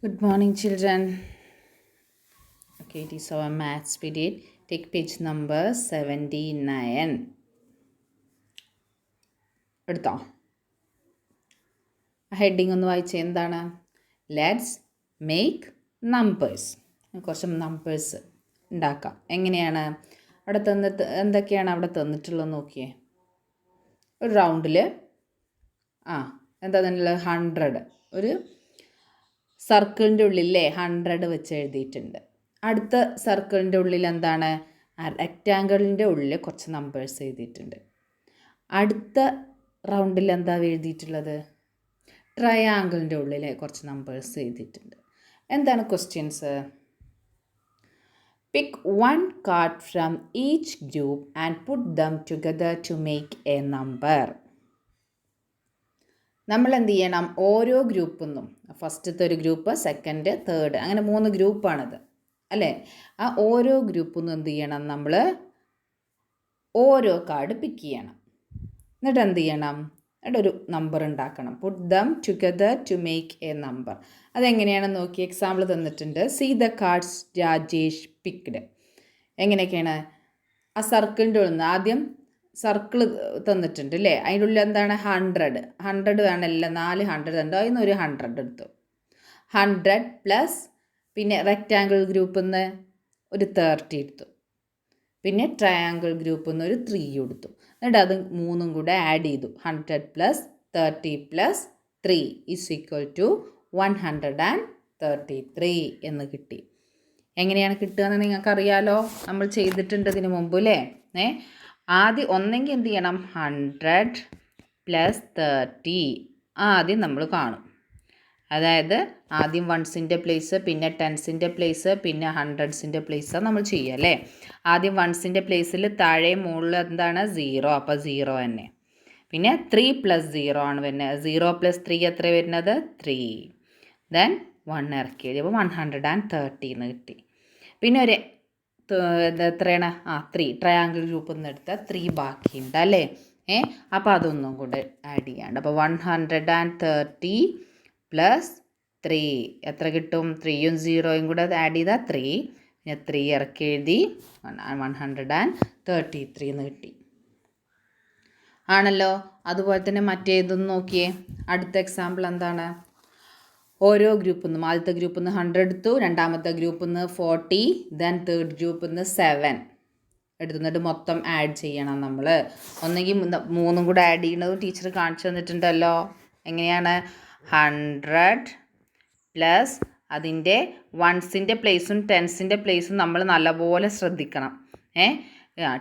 Good morning, children. Okay, it is our maths period. Take page number 79. എടുത്തോ? Heading ഒന്ന് വായിച്ചേ. എന്താണ്? Let's make numbers. കുറച്ച് numbers ഉണ്ടാക്കാം. എങ്ങനെയാണ്? അവിടെ എന്തൊക്കെയാണ് അവിടെ തന്നിട്ടുള്ളത് നോക്കിയേ. ഒരു റൗണ്ടിൽ എന്താ തന്നെയുള്ളത്? 100. ഒരു സർക്കിളിൻ്റെ ഉള്ളിലേ 100 വെച്ച് എഴുതിയിട്ടുണ്ട്. അടുത്ത സർക്കിളിൻ്റെ ഉള്ളിൽ എന്താണ്? റെക്റ്റാങ്കിളിൻ്റെ ഉള്ളിൽ കുറച്ച് നമ്പേഴ്സ് എഴുതിയിട്ടുണ്ട്. അടുത്ത റൗണ്ടിൽ എന്താ എഴുതിയിട്ടുള്ളത്? ട്രയാങ്കിളിൻ്റെ ഉള്ളിൽ കുറച്ച് നമ്പേഴ്സ് എഴുതിയിട്ടുണ്ട്. എന്താണ് questions? Pick 1 card from each group and put them together to make a number. നമ്മൾ എന്ത് ചെയ്യണം? ഓരോ ഗ്രൂപ്പിൽ നിന്നും, ഫസ്റ്റത്തെ ഒരു ഗ്രൂപ്പ്, സെക്കൻഡ്, തേർഡ്, അങ്ങനെ 3 ഗ്രൂപ്പാണിത് അല്ലേ? ആ ഓരോ ഗ്രൂപ്പിൽ നിന്നും എന്ത് ചെയ്യണം? നമ്മൾ ഓരോ കാർഡ് പിക്ക് ചെയ്യണം. എന്നിട്ട് എന്ത് ചെയ്യണം? എന്നിട്ട് ഒരു നമ്പർ ഉണ്ടാക്കണം. Put them together to make a number. അതെങ്ങനെയാണെന്ന് നോക്കി. എക്സാമ്പിൾ തന്നിട്ടുണ്ട്. See the cards Rajesh picked. എങ്ങനെയൊക്കെയാണ്? ആ സർക്കിളിൻ്റെ ഉള്ളിൽ നിന്ന് ആദ്യം സർക്കിൾ തന്നിട്ടുണ്ട് അല്ലേ? അതിൻ്റെ ഉള്ളിൽ എന്താണ്? 100 വേണമല്ലോ. 4 100 ഉണ്ട്. അതിൽ നിന്ന് ഒരു 100 എടുത്തു. 100 പ്ലസ് പിന്നെ റെക്റ്റാങ്കിൾ ഗ്രൂപ്പിൽ നിന്ന് ഒരു 30 എടുത്തു. പിന്നെ ട്രയാങ്കിൾ ഗ്രൂപ്പിൽ നിന്ന് ഒരു 3 എടുത്തു. എന്നിട്ട് അത് 3 കൂടെ ആഡ് ചെയ്തു. 100 plus 30 plus 3 is equal to 133 എന്ന് കിട്ടി. എങ്ങനെയാണ് കിട്ടുകയെന്ന് നിങ്ങൾക്കറിയാലോ. നമ്മൾ ചെയ്തിട്ടുണ്ട് ഇതിന് മുമ്പ് അല്ലേ? ആദ്യം ഒന്നെങ്കിൽ എന്ത് ചെയ്യണം? 100 പ്ലസ് 30 ആദ്യം നമ്മൾ കാണും. അതായത് ആദ്യം വൺസിൻ്റെ പ്ലേസ്, പിന്നെ ടെൻസിൻ്റെ പ്ലേസ്, പിന്നെ ഹൺഡ്രഡ്സിൻ്റെ പ്ലേസാണ് നമ്മൾ ചെയ്യുക അല്ലേ? ആദ്യം വൺസിൻ്റെ പ്ലേസിൽ താഴെ മുകളിൽ എന്താണ്? 0. അപ്പോൾ 0 തന്നെ. പിന്നെ 3 പ്ലസ് 0 ആണ് വരുന്നത്. 0 പ്ലസ് 3 എത്ര വരുന്നത്? 3. ദെൻ 1 ഇറക്കി എഴുതി. അപ്പോൾ 130 എന്ന് കിട്ടി. പിന്നെ ഒരു എത്രയാണ്? 3 ട്രയാങ്കിൾ ഗ്രൂപ്പിൽ നിന്ന് എടുത്ത 3 ബാക്കിയുണ്ട് അല്ലേ? അപ്പോൾ അതൊന്നും കൂടെ ആഡ് ചെയ്യാണ്ട്. അപ്പോൾ 130 പ്ലസ് 3 എത്ര കിട്ടും? 3യും 0യും കൂടെ ആഡ് ചെയ്താൽ 3. പിന്നെ 3 ഇറക്കി എഴുതി. 133 എന്ന് കിട്ടി ആണല്ലോ. അതുപോലെ തന്നെ മറ്റേതൊന്ന് നോക്കിയേ. അടുത്ത എക്സാമ്പിൾ എന്താണ്? ഓരോ ഗ്രൂപ്പിൽ നിന്നും ആദ്യത്തെ ഗ്രൂപ്പിൽ നിന്ന് 100 എടുത്തു, രണ്ടാമത്തെ ഗ്രൂപ്പിൽ നിന്ന് 40, ദെൻ തേർഡ് ഗ്രൂപ്പിൽ നിന്ന് 7 എടുത്തുന്നിട്ട് മൊത്തം ആഡ് ചെയ്യണം നമ്മൾ. ഒന്നെങ്കിൽ 3 കൂടെ ആഡ് ചെയ്യണത് ടീച്ചർ കാണിച്ചു തന്നിട്ടുണ്ടല്ലോ. എങ്ങനെയാണ്? 100 പ്ലസ് അതിൻ്റെ വൺസിൻ്റെ പ്ലേസും ടെൻസിൻ്റെ പ്ലേസും നമ്മൾ നല്ലപോലെ ശ്രദ്ധിക്കണം.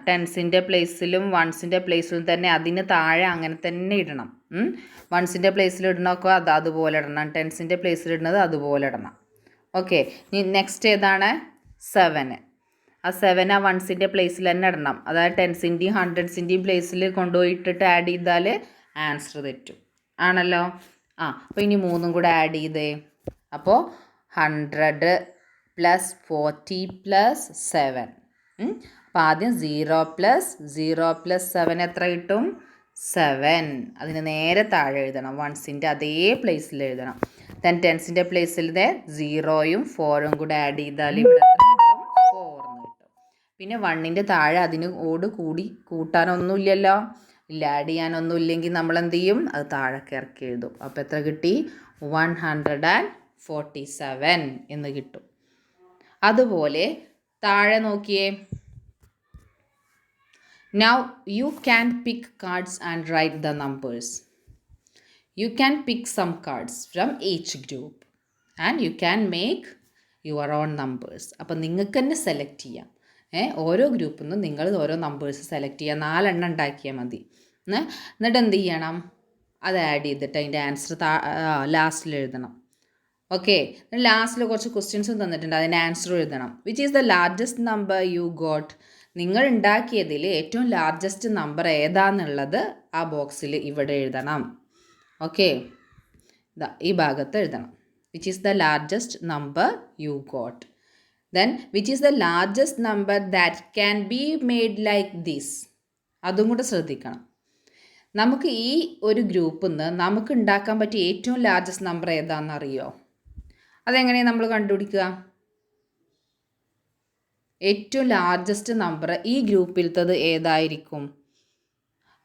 ടെൻസിൻ്റെ പ്ലേസിലും വൺസിൻ്റെ പ്ലേസിലും തന്നെ അതിന് താഴെ അങ്ങനെ തന്നെ ഇടണം. വൺസിൻ്റെ പ്ലേസിൽ ഇടണമൊക്കെ അതുപോലെ ഇടണം. ടെൻസിൻ്റെ പ്ലേസിൽ ഇടുന്നത് അതുപോലെ ഇടണം. ഓക്കെ. നെക്സ്റ്റ് ഏതാണ്? 7. ആ 7 ആ വൺസിൻ്റെ പ്ലേസിൽ തന്നെ ഇടണം. അതായത് ടെൻസിൻ്റെയും ഹൺഡ്രഡ്സിൻ്റെയും പ്ലേസിൽ കൊണ്ടുപോയിട്ടിട്ട് ആഡ് ചെയ്താൽ ആൻസർ തെറ്റും ആണല്ലോ. അപ്പോൾ ഇനി 3 കൂടെ ആഡ് ചെയ്തേ. അപ്പോൾ 100 പ്ലസ് 40 പ്ലസ് 7. അപ്പോൾ ആദ്യം 0 പ്ലസ് 7 എത്ര കിട്ടും? 7. അതിന് നേരെ താഴെ എഴുതണം. വൺസിൻ്റെ അതേ പ്ലേസിൽ എഴുതണം. ദെൻ ടെൻസിൻ്റെ പ്ലേസിൽ 0യും 4ഉം കൂടെ ആഡ് ചെയ്താൽ ഇവിടെ എത്ര കിട്ടും? 4 എന്ന് കിട്ടും. പിന്നെ 1ൻ്റെ താഴെ അതിന് കൂടി കൂട്ടാനൊന്നുമില്ലല്ലോ. ഇല്ല, ആഡ് ചെയ്യാനൊന്നും ഇല്ലെങ്കിൽ നമ്മൾ എന്ത് ചെയ്യും? അത് താഴേക്ക് ഇറക്കി എഴുതും. അപ്പോൾ എത്ര കിട്ടി? 147 എന്ന് കിട്ടും. അതുപോലെ താഴെ നോക്കിയേ. Now you can pick cards and write the numbers. You can pick some cards from each group and you can make your own numbers. അപ്പോൾ നിങ്ങൾക്ക് തന്നെ സെലക്ട് ചെയ്യാം. ഓരോ ഗ്രൂപ്പിൽ നിന്നും നിങ്ങൾ ഓരോ നമ്പേഴ്സ് സെലക്ട് ചെയ്യുക. 4 എണ്ണം ഉണ്ടാക്കിയാൽ മതി. എന്നിട്ട് എന്ത് ചെയ്യണം? അത് ആഡ് ചെയ്തിട്ട് അതിൻ്റെ ആൻസർ ലാസ്റ്റിൽ എഴുതണം. ഓക്കെ. ലാസ്റ്റിൽ കുറച്ച് ക്വസ്റ്റ്യൻസും തന്നിട്ടുണ്ട്. അതിൻ്റെ ആൻസർ എഴുതണം. Which is the largest number you got? നിങ്ങൾ ഉണ്ടാക്കിയതിൽ ഏറ്റവും ലാർജസ്റ്റ് നമ്പർ ഏതാണെന്നുള്ളത് ആ ബോക്സിൽ ഇവിടെ എഴുതണം. ഓക്കെ. ഈ ഭാഗത്ത് എഴുതണം. Which is the largest number you got. Then which is the largest number that can be made like this. അതും കൂടെ ശ്രദ്ധിക്കണം. നമുക്ക് ഈ ഒരു ഗ്രൂപ്പിൽ നിന്ന് നമുക്ക് ഉണ്ടാക്കാൻ പറ്റിയ ഏറ്റവും ലാർജസ്റ്റ് നമ്പർ ഏതാണെന്ന് അറിയോ? അതെങ്ങനെയാണ് നമ്മൾ കണ്ടുപിടിക്കുക? ഏറ്റവും ലാർജസ്റ്റ് നമ്പർ ഈ ഗ്രൂപ്പിലത്തത് ഏതായിരിക്കും?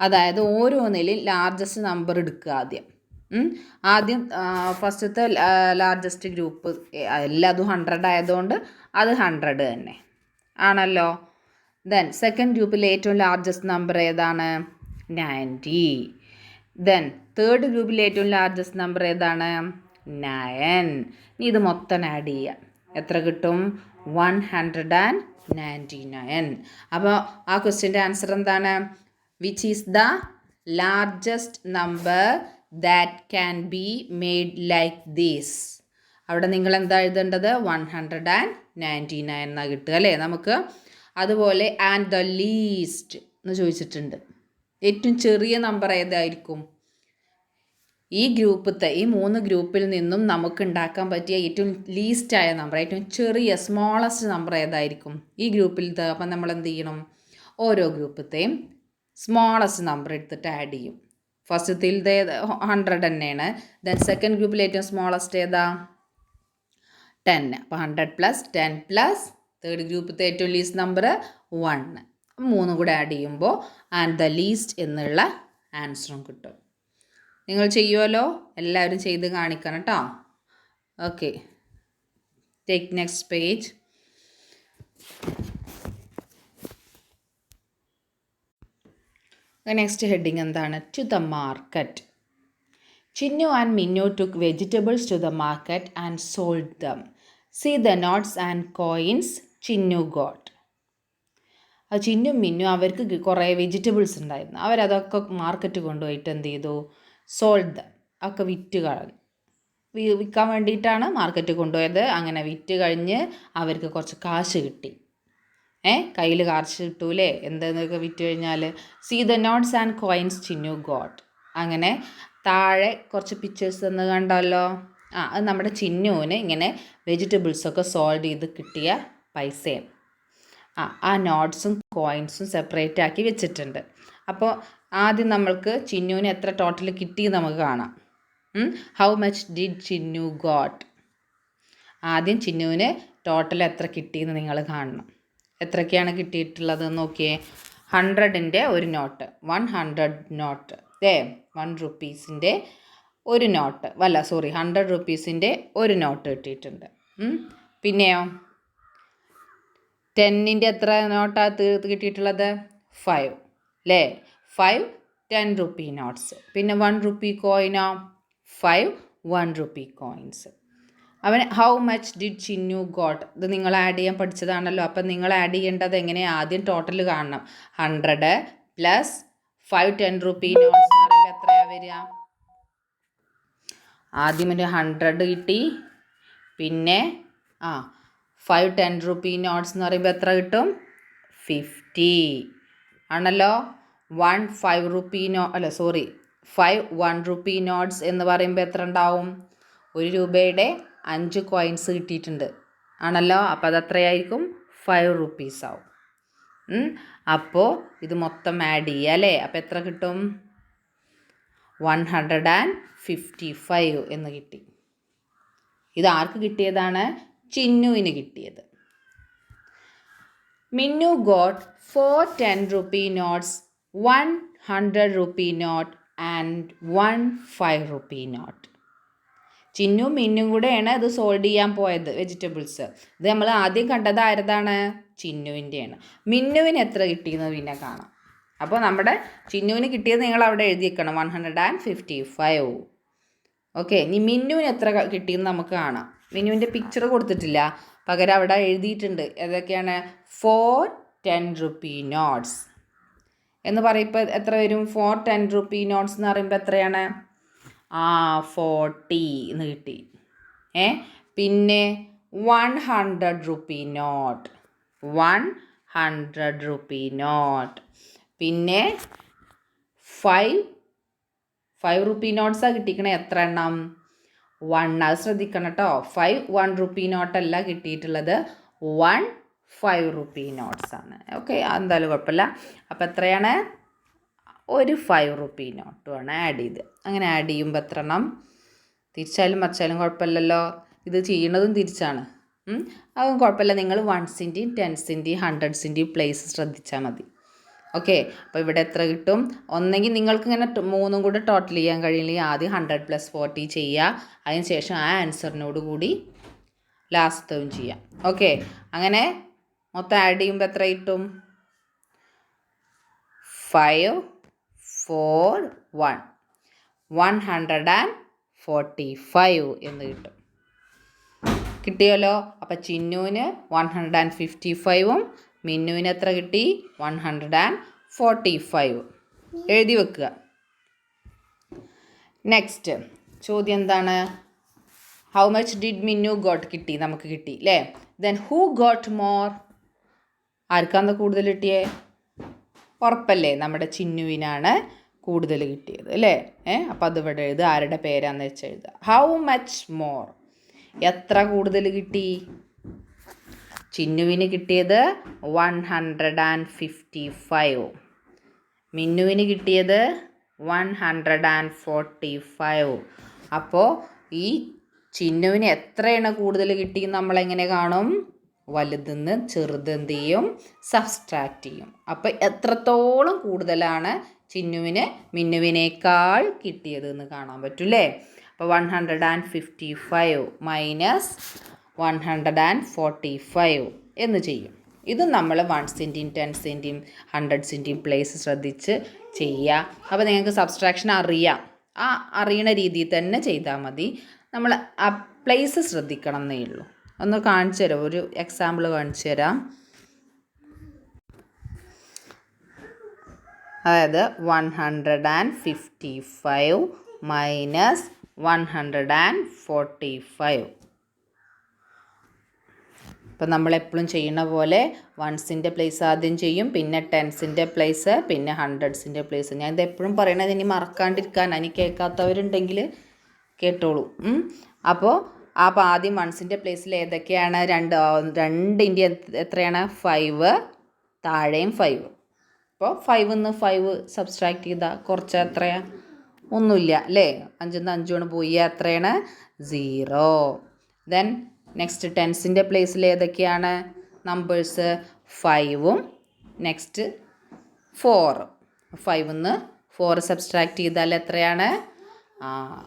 അതായത് ഓരോന്നിലും ലാർജസ്റ്റ് നമ്പർ എടുക്കുക ആദ്യം ഫസ്റ്റത്തെ ലാർജസ്റ്റ് ഗ്രൂപ്പ് എല്ലാതും 100 ആയതുകൊണ്ട് അത് 100 തന്നെ ആണല്ലോ. ദെൻ സെക്കൻഡ് ഗ്രൂപ്പിൽ ഏറ്റവും ലാർജസ്റ്റ് നമ്പർ ഏതാണ്? 90. ദെൻ തേർഡ് ഗ്രൂപ്പിൽ ഏറ്റവും ലാർജസ്റ്റ് നമ്പർ ഏതാണ്? 9. ഇനി ഇത് മൊത്തം ആഡ് ചെയ്യുക. എത്ര കിട്ടും? 199. അപ്പോൾ ആ ക്വസ്റ്റ്യൻ്റെ ആൻസർ എന്താണ്? Which is the largest number that can be made like this? അവിടെ നിങ്ങൾ എന്താ എഴുതേണ്ടത്? 199 എന്നാണ് കിട്ടുക അല്ലേ നമുക്ക്. അതുപോലെ ആൻഡ് ദ ലീസ്റ്റ് എന്ന് ചോദിച്ചിട്ടുണ്ട്. ഏറ്റവും ചെറിയ നമ്പർ ഏതായിരിക്കും? ഈ മൂന്ന് ഗ്രൂപ്പിൽ നിന്നും നമുക്ക് ഉണ്ടാക്കാൻ പറ്റിയ ഏറ്റവും ലീസ്റ്റായ നമ്പർ, ഏറ്റവും ചെറിയ സ്മോളസ്റ്റ് നമ്പർ ഏതായിരിക്കും ഈ ഗ്രൂപ്പിലത്തെ? അപ്പം നമ്മൾ എന്ത് ചെയ്യണം? ഓരോ ഗ്രൂപ്പത്തെയും സ്മോളസ്റ്റ് നമ്പർ എടുത്തിട്ട് ആഡ് ചെയ്യും. ഫസ്റ്റത്തിലത്തെ 100 തന്നെയാണ്. ദെൻ സെക്കൻഡ് ഗ്രൂപ്പിൽ ഏറ്റവും സ്മോളസ്റ്റ് ഏതാ? 10. അപ്പോൾ 100 + 10 + തേർഡ് ഗ്രൂപ്പത്തെ ഏറ്റവും ലീസ്റ്റ് നമ്പർ 1. മൂന്നും കൂടെ ആഡ് ചെയ്യുമ്പോൾ ആൻഡ് ദ ലീസ്റ്റ് എന്നുള്ള ആൻസറും കിട്ടും. നിങ്ങൾ ചെയ്യുമല്ലോ, എല്ലാവരും ചെയ്ത് കാണിക്കണം കേട്ടോ. Okay, take next page. Next heading എന്താണ്? To the market. Chinnu and Minnu took vegetables to the market and sold them. See the notes and coins Chinnu got. Chinnu Minnu അവർക്ക് കുറേ വെജിറ്റബിൾസ് ഉണ്ടായിരുന്നു. അവരതൊക്കെ മാർക്കറ്റ് കൊണ്ടുപോയിട്ട് എന്ത് ചെയ്തു? Sold them. ഒക്കെ വിറ്റ് കളഞ്ഞു. വിൽക്കാൻ വേണ്ടിയിട്ടാണ് മാർക്കറ്റ് കൊണ്ടുപോയത്. അങ്ങനെ വിറ്റ് കഴിഞ്ഞ് അവർക്ക് കുറച്ച് കാശ് കിട്ടി. കയ്യിൽ കാശ് കിട്ടൂലേ എന്തെന്നൊക്കെ വിറ്റ് കഴിഞ്ഞാൽ. See the notes and coins Chinnu got. അങ്ങനെ താഴെ കുറച്ച് പിക്ചേഴ്സ് എന്ന് കണ്ടല്ലോ. അത് നമ്മുടെ ചിന്നുവിന് ഇങ്ങനെ വെജിറ്റബിൾസൊക്കെ സോൾവ് ചെയ്ത് കിട്ടിയ പൈസയും ആ നോട്ട്സും കോയിൻസും സെപ്പറേറ്റ് ആക്കി വെച്ചിട്ടുണ്ട്. അപ്പോൾ ആദ്യം നമ്മൾക്ക് ചിന്നുവിന് എത്ര ടോട്ടൽ കിട്ടി നമുക്ക് കാണാം. How much did Chinnu got? ആദ്യം ചിന്നുവിന് ടോട്ടൽ എത്ര കിട്ടിയെന്ന് നിങ്ങൾ കാണണം. എത്രയൊക്കെയാണ് കിട്ടിയിട്ടുള്ളത് നോക്കിയേ. 100ൻ്റെ ഒരു നോട്ട്, 100 നോട്ട് 1 റുപ്പീസിൻ്റെ ഒരു നോട്ട്, 100 റുപ്പീസിൻ്റെ ഒരു നോട്ട് കിട്ടിയിട്ടുണ്ട്. പിന്നെയോ 10ൻ്റെ എത്ര നോട്ടാണ് കിട്ടിയിട്ടുള്ളത്? 5 അല്ലേ? 5 10 റുപ്പി നോട്ട്സ്. പിന്നെ 1 റുപ്പി കോയിനോ? 5 1 റുപ്പി കോയിൻസ്. അവൻ how much did Chinnu got? ഇത് നിങ്ങൾ ആഡ് ചെയ്യാൻ പഠിച്ചതാണല്ലോ. അപ്പം നിങ്ങൾ ആഡ് ചെയ്യേണ്ടത് എങ്ങനെയാണ്? ആദ്യം ടോട്ടൽ കാണണം. 100 + 5 10 റുപ്പി നോട്ട്സ് എന്ന് പറയുമ്പോൾ എത്രയാണ് വരിക? ആദ്യം ഒരു 100 കിട്ടി. പിന്നെ 5 10 റുപ്പി നോട്ട്സ് എന്ന് പറയുമ്പോൾ എത്ര കിട്ടും? 50 ആണല്ലോ. 1 5 റുപ്പി 5 1 റുപ്പി നോട്ട്സ് എന്ന് പറയുമ്പോൾ എത്ര ഉണ്ടാവും? 1 രൂപയുടെ 5 കോയിൻസ് കിട്ടിയിട്ടുണ്ട് ആണല്ലോ. അപ്പോൾ അത് എത്രയായിരിക്കും? 5 റുപ്പീസ് ആവും. അപ്പോൾ ഇത് മൊത്തം ആഡ് ചെയ്യുക അല്ലേ. അപ്പോൾ എത്ര കിട്ടും? 155 എന്ന് കിട്ടി. ഇത് ആർക്ക് കിട്ടിയതാണ്? ചിന്നുവിന് കിട്ടിയത്. Minnu got 4 10 rupee notes, 1 100 rupee note and 1 5 rupee note. Chinnu മിന്നും കൂടെയാണ് ഇത് സോൾവ് ചെയ്യാൻ പോയത് വെജിറ്റബിൾസ്. ഇത് നമ്മൾ ആദ്യം കണ്ടത് ആരതാണ്? ചിന്നുവിൻ്റെയാണ്. മിന്നുവിന് എത്ര കിട്ടിയെന്ന് പിന്നെ കാണാം. അപ്പോൾ നമ്മുടെ ചിന്നുവിന് കിട്ടിയത് നിങ്ങൾ അവിടെ എഴുതി വെക്കണം, 155. ഓക്കെ, ഇനി മിന്നുവിന് എത്ര കിട്ടിയെന്ന് നമുക്ക് കാണാം. മിന്നുവിൻ്റെ പിക്ചർ കൊടുത്തിട്ടില്ല, പകരം അവിടെ എഴുതിയിട്ടുണ്ട്. ഏതൊക്കെയാണ്? 4 10 റുപ്പി നോട്ട്സ് എന്ന് പറയുമ്പോൾ എത്ര വരും? 4 10 റുപ്പി നോട്ട്സ് എന്ന് പറയുമ്പോൾ എത്രയാണ്? 40 എന്ന് കിട്ടി. പിന്നെ 100 റുപ്പി നോട്ട്, 100 റുപ്പി നോട്ട്. പിന്നെ 5 റുപ്പി നോട്ട്സാണ് കിട്ടിക്കണേ. എത്ര എണ്ണം? 1. അത് ശ്രദ്ധിക്കണം കേട്ടോ. 5 1 റുപ്പി നോട്ടല്ല കിട്ടിയിട്ടുള്ളത്, 1 5 റുപ്പി നോട്ട്സ് ആണ്. ഓക്കെ, എന്തായാലും കുഴപ്പമില്ല. അപ്പോൾ എത്രയാണ്? ഒരു 5 റുപ്പി നോട്ടുമാണ് ആഡ് ചെയ്ത്. അങ്ങനെ ആഡ് ചെയ്യുമ്പോൾ എത്ര എണ്ണം? തിരിച്ചാലും മറിച്ചാലും കുഴപ്പമില്ലല്ലോ. ഇത് ചെയ്യുന്നതും തിരിച്ചാണ്. അതും കുഴപ്പമില്ല. നിങ്ങൾ വൺസിൻ്റെയും ടെൻസിൻ്റെയും ഹൺഡ്രഡ്സിൻ്റെയും പ്ലേസ് ശ്രദ്ധിച്ചാൽ മതി. ഓക്കെ. അപ്പോൾ ഇവിടെ എത്ര കിട്ടും? ഒന്നെങ്കിൽ നിങ്ങൾക്ക് ഇങ്ങനെ മൂന്നും കൂടെ ടോട്ടൽ ചെയ്യാൻ കഴിയില്ലെങ്കിൽ ആദ്യം 100 + 40 ചെയ്യുക. അതിന് ശേഷം ആ ആൻസറിനോട് കൂടി ലാസ്റ്റവും ചെയ്യാം. ഓക്കെ. അങ്ങനെ മൊത്തം ആഡ് ചെയ്യുമ്പോൾ എത്ര കിട്ടും? 5 4 1 145 എന്ന് കിട്ടും. കിട്ടിയല്ലോ. അപ്പം ചിന്നുവിന് 155ഉം മിന്നുവിന് എത്ര കിട്ടി? 145. എഴുതി വെക്കുക. നെക്സ്റ്റ് ചോദ്യം എന്താണ്? How much did Minnu got? കിട്ടി, നമുക്ക് കിട്ടി അല്ലേ. Then who got more? ആർക്കാണ് കൂടുതൽ കിട്ടിയേ? ഉറപ്പല്ലേ, നമ്മുടെ ചിന്നുവിനാണ് കൂടുതൽ കിട്ടിയത് അല്ലേ. അപ്പം അതിവിടെ എഴുതുക. ആരുടെ പേരാന്ന് വെച്ചാൽ എഴുതുക. How much more? എത്ര കൂടുതൽ കിട്ടി? ചിന്നുവിന് കിട്ടിയത് 155. മിന്നുവിന് കിട്ടിയത് 145. അപ്പോൾ ഈ ചിന്നുവിന് എത്രയാണ് കൂടുതൽ കിട്ടിയെന്ന് നമ്മളെങ്ങനെ കാണും? വലുതെന്ന് ചെറുതെന്ത് ചെയ്യും? സബ്സ്ട്രാക്റ്റ് ചെയ്യും. അപ്പോൾ എത്രത്തോളം കൂടുതലാണ് ചിന്നുവിന് മിന്നുവിനേക്കാൾ കിട്ടിയത് എന്ന് കാണാൻ പറ്റൂലേ. അപ്പോൾ 155 മൈനസ് 145 എന്ന് ചെയ്യും. ഇത് നമ്മൾ വൺസിൻ്റെയും ടെൻസിൻ്റെയും ഹൺഡ്രഡ്സിൻ്റെയും പ്ലേസ് ശ്രദ്ധിച്ച് ചെയ്യുക. അപ്പോൾ നിങ്ങൾക്ക് സബ്സ്ട്രാക്ഷൻ അറിയാം. ആ അറിയണ രീതിയിൽ തന്നെ ചെയ്താൽ മതി. നമ്മൾ ആ പ്ലേസ് ശ്രദ്ധിക്കണം എന്നേ ഉള്ളൂ. ഒന്ന് കാണിച്ചു തരാം, ഒരു എക്സാമ്പിൾ കാണിച്ചു തരാം. അതായത് 155 മൈനസ് 145. ഇപ്പം നമ്മളെപ്പോഴും ചെയ്യുന്ന പോലെ വൺസിൻ്റെ പ്ലേസ് ആദ്യം ചെയ്യും, പിന്നെ ടെൻസിൻ്റെ പ്ലേസ്, പിന്നെ ഹൺഡ്രഡ്സിൻ്റെ പ്ലേസ്. ഞാൻ ഇത് എപ്പോഴും പറയണത് ഇനി മറക്കാണ്ടിരിക്കാൻ, ഇനി കേൾക്കാത്തവരുണ്ടെങ്കിൽ കേട്ടോളൂ. അപ്പോൾ ആദ്യം വൺസിൻ്റെ പ്ലേസിൽ ഏതൊക്കെയാണ്? രണ്ടിൻ്റെ എത്രയാണ്? 5, താഴെയും 5. അപ്പോൾ 5 നിന്ന് 5 സബ്സ്ട്രാക്ട് ചെയ്താൽ കുറച്ച് എത്രയാണ്? ഒന്നുമില്ല അല്ലേ. 5 നിന്ന് 5 പോയി. എത്രയാണ്? 0. ദെൻ നെക്സ്റ്റ് ടെൻസിൻ്റെ പ്ലേസിൽ ഏതൊക്കെയാണ് നമ്പേഴ്സ്? 5ഉം നെക്സ്റ്റ് 4. 5 നിന്ന് 4 സബ്സ്ട്രാക്ട് ചെയ്താൽ എത്രയാണ്?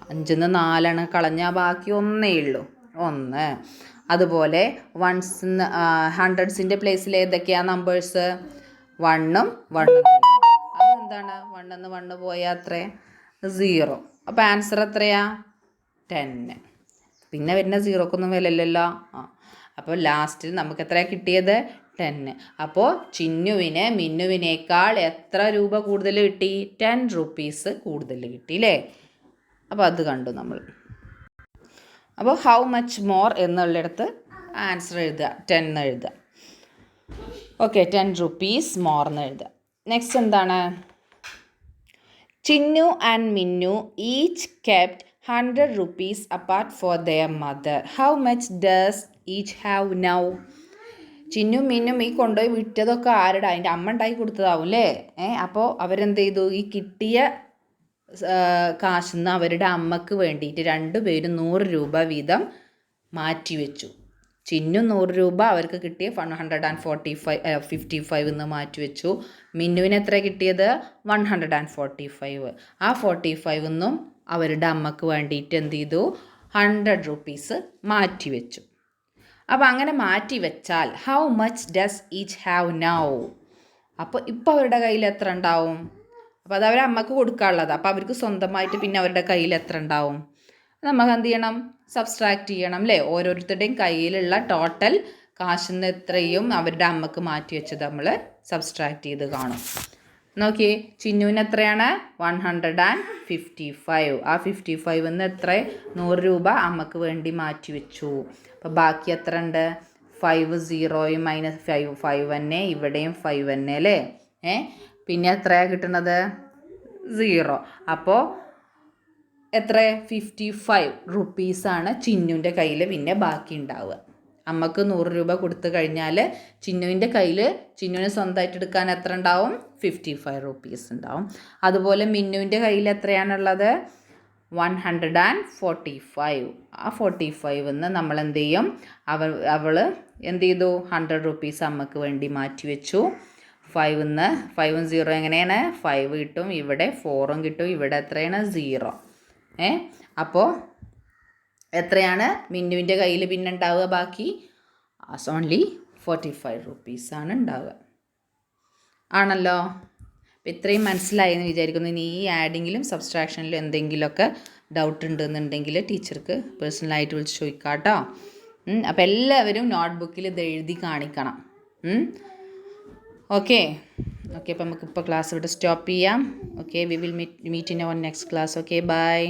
5 നിന്ന് 4 കളഞ്ഞാൽ ബാക്കി 1 ഉള്ളൂ. 1. അതുപോലെ ഹൺഡ്രഡ്സിൻ്റെ പ്ലേസിൽ ഏതൊക്കെയാണ് നമ്പേഴ്സ്? 1ഉം 1ഉം. അതെന്താണ്? 1 നിന്ന് 1 പോയാൽ എത്ര? 0. അപ്പോൾ ആൻസർ എത്രയാ? 10. പിന്നെ വരുന്ന 0ക്കൊന്നും വിലയില്ലല്ലോ. അപ്പോൾ ലാസ്റ്റിൽ നമുക്ക് എത്രയാണ് കിട്ടിയത്? 10. അപ്പോൾ ചിന്നുവിന് മിന്നുവിനേക്കാൾ എത്ര രൂപ കൂടുതൽ കിട്ടി? 10 rupees കൂടുതൽ കിട്ടി അല്ലേ. അപ്പോൾ അത് കണ്ടു നമ്മൾ. അപ്പോൾ ഹൗ മച്ച് മോർ എന്നുള്ളിടത്ത് ആൻസർ എഴുതുക, 10 എന്ന് എഴുതുക. ഓക്കെ, 10 rupees മോർ എന്ന് എഴുതുക. നെക്സ്റ്റ് എന്താണ്? Chinnu and Minnu each kept 100 rupees apart for their mother. How much does each have now? ചിന്നും മിന്നും ഈ കൊണ്ടുപോയി വിറ്റതൊക്കെ ആരുടെ? അതിൻ്റെ അമ്മ ഉണ്ടാക്കി കൊടുത്തതാവും അല്ലേ. അപ്പോൾ അവരെന്ത് ചെയ്തു? ഈ കിട്ടിയ കാശിൽ നിന്ന് അവരുടെ അമ്മക്ക് വേണ്ടിയിട്ട് 2 പേരും 100 രൂപ വീതം മാറ്റിവെച്ചു. ചിന്നും 100 രൂപ അവർക്ക് കിട്ടിയ 155 എന്ന് മാറ്റിവെച്ചു. മിന്നുവിന് എത്ര കിട്ടിയത്? 145. ആ 45 നിന്നും അവരുടെ അമ്മക്ക് വേണ്ടിയിട്ട് എന്ത് ചെയ്തു? 100 rupees മാറ്റിവെച്ചു. അപ്പോൾ അങ്ങനെ മാറ്റി വെച്ചാൽ how much does each have now? അപ്പോൾ ഇപ്പോൾ അവരുടെ കയ്യിൽ എത്ര ഉണ്ടാവും? അപ്പോൾ അത് അവരുടെ അമ്മക്ക് കൊടുക്കാനുള്ളത്. അപ്പോൾ അവർക്ക് സ്വന്തമായിട്ട് പിന്നെ അവരുടെ കയ്യിൽ എത്ര ഉണ്ടാവും? നമുക്ക് എന്ത് ചെയ്യണം? സബ്സ്ട്രാക്ട് ചെയ്യണം അല്ലേ. ഓരോരുത്തരുടെയും കയ്യിലുള്ള ടോട്ടൽ കാശിൽ നിന്ന് എത്രയും അവരുടെ അമ്മക്ക് മാറ്റി വെച്ചത് നമ്മൾ സബ്സ്ട്രാക്ട് ചെയ്ത് കാണും. നോക്കിയേ, ചിന്നുവിന് എത്രയാണ്? 155. ആ 55 നിന്ന് എത്ര? 100 രൂപ അമ്മക്ക് വേണ്ടി മാറ്റി വെച്ചു. അപ്പോൾ ബാക്കി എത്ര ഉണ്ട്? 5 0യും മൈനസ് 5 തന്നെ, ഇവിടെയും 5 തന്നെ അല്ലേ. പിന്നെ എത്രയാണ് കിട്ടുന്നത്? 0. അപ്പോൾ എത്ര? 55 rupees ചിന്നുവിൻ്റെ കയ്യിൽ പിന്നെ ബാക്കി ഉണ്ടാവുക. അമ്മക്ക് 100 രൂപ കൊടുത്തു കഴിഞ്ഞാൽ ചിന്നുവിന് സ്വന്തമായിട്ട് എടുക്കാൻ എത്ര ഉണ്ടാവും? 55 rupees ഉണ്ടാവും. അതുപോലെ മിന്നുവിൻ്റെ കയ്യിൽ എത്രയാണുള്ളത്? 145. ആ 45 നമ്മൾ എന്ത് ചെയ്യും, അവൾ എന്ത് ചെയ്തു, 100 റുപ്പീസ് അമ്മക്ക് വേണ്ടി മാറ്റി വെച്ചു. 5 5ഉം 0 എങ്ങനെയാണ്, 5 കിട്ടും, ഇവിടെ 4ഉം കിട്ടും, ഇവിടെ എത്രയാണ്, 0. അപ്പോൾ എത്രയാണ് മിന്നുവിൻ്റെ കയ്യിൽ പിന്നെ ഉണ്ടാവുക, ബാക്കി ഓൺലി 45 റുപ്പീസാണ് ഉണ്ടാവുക. ആണല്ലോ. അപ്പോൾ ഇത്രയും മനസ്സിലായി എന്ന് വിചാരിക്കുന്നു. ഇനി ഈ ആഡിങ്ങിലും സബ്സ്ട്രാക്ഷനിലും എന്തെങ്കിലുമൊക്കെ ഡൗട്ട് ഉണ്ടെന്നുണ്ടെങ്കിൽ ടീച്ചർക്ക് പേഴ്സണലായിട്ട് വിളിച്ച് ചോദിക്കാം കേട്ടോ. അപ്പോൾ എല്ലാവരും നോട്ട്ബുക്കിൽ ഇത് എഴുതി കാണിക്കണം. ഓക്കെ അപ്പോൾ നമുക്കിപ്പോൾ ക്ലാസ് ഇവിടെ സ്റ്റോപ്പ് ചെയ്യാം. Okay, we will meet in our next class. Okay, by.